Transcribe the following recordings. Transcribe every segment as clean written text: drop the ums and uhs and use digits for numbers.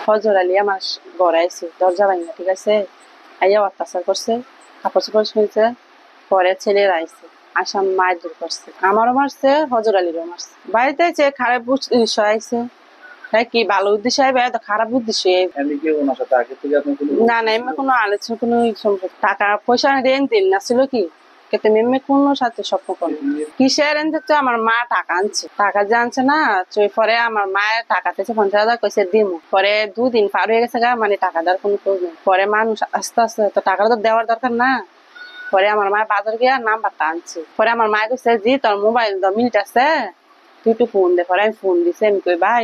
হজর আলী আমার ঘরে আইছে দরজা ভাঙা, ঠিক আছে, আইয়া অত্যাচার করছে, কাপড় চোপড় শুনছে। পরে ছেলেরা আইছে, আসাম মারধর করছে, আমারও মারছে, হজর আলীরও মারছে। বাড়িতে যে খারাপ উদ্দেশ্য আইছে, হ্যাঁ কি ভালো উদ্দেশ্য আইবে, এত খারাপ উদ্দেশ্য না না, এমনি কোনো আলোচনা কোনো টাকা পয়সা রেন দিন না ছিল কি, কিন্তু মেমে কোনো সাথে স্বপ্ন করে কিসের এনতে, তো আমার মা টাকা আনছে, টাকা যে আনছে না, পরে আমার মায়ের টাকা থেকে 50,000 কইছে দিমু, পরে 2 দিন পার হয়ে গেছে গা, মানে টাকা দেওয়ার কোনো প্রয়োজন। পরে মানুষ আস্তে আস্তে তো টাকাটা তো দেওয়ার দরকার না, পরে আমার মা বাজার গিয়া নাম্বারটা আনছে। পরে আমার মা কইছে জি তোর মোবাইল 10 মিনিট আছে, তুই একটু ফোন দে। পরে আমি ফোন দিছি, আমি কই ভাই,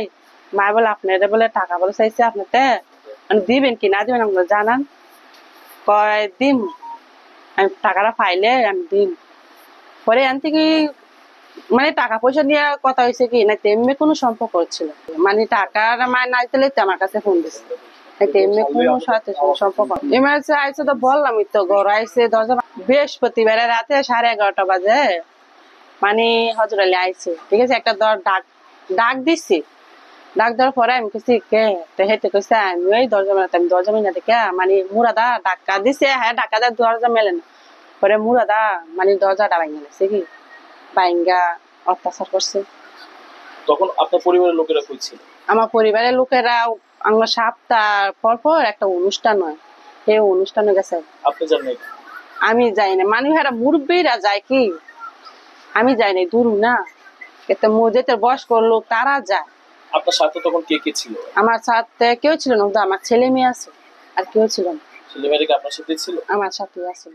মা বলে আপনারা বলে টাকা বলে চাইছে, আপনাতে মানে দিবেন কি না দিবেন আমাকে জানান। কয় দিম, আমি টাকাটা পাইলে আমি দিম। পরে এন থেকে মানে টাকা পয়সা নিয়ে কথা হয়েছে কি না, তেমনি কোনো সম্পর্ক হচ্ছিল, মানে টাকার মায় না দিলে আমার কাছে ফোন দিচ্ছে, তেমনি কোনো সাথে সম্পর্ক। এমার্জেন্সি আইসে তো বললামই তো, ঘর আইসে দরজা, বৃহস্পতিবার রাতে 11:30 বাজে মানে হজর আলী আইসে, ঠিক আছে, একটা ডাক ডাক দিচ্ছি, ডাক দেওয়ার পরে আমি কইছি কে, তো হেতে কইছে আমি ওই দরজা মেলাতে, আমি দরজা মেলা দেখে মানে মুরাদা ডাক্কা দিছে, হ্যাঁ ডাক্কা দেয় দরজা মেলে না। পরে মুরাদা মানে দরজাটা ভাঙা গেছে কি, ভাঙ্গা অত্যাচার করছে। তখন আপনার পরিবারের লোকেরা কই ছিল? আমার পরিবারের লোকেরা, আমরা সপ্তাহ পর পর একটা অনুষ্ঠান হয়, এই অনুষ্ঠানে গেছে। আপনি জানেন না? আমি যাই না, মানে এরা মুরব্বীরা যায় কি, আমি যাই না, দূর না, এতে মসজিদের বয়স্ক লোক তারা যায়। আপনার সাথে তখন কে কে ছিল? আমার সাথে কেউ ছিল না, আমার ছেলে মেয়ে আছে, আর কেউ ছিল না। ছেলে মেয়েরা কি আপনার সাথে ছিল? আমার সাথে আছে।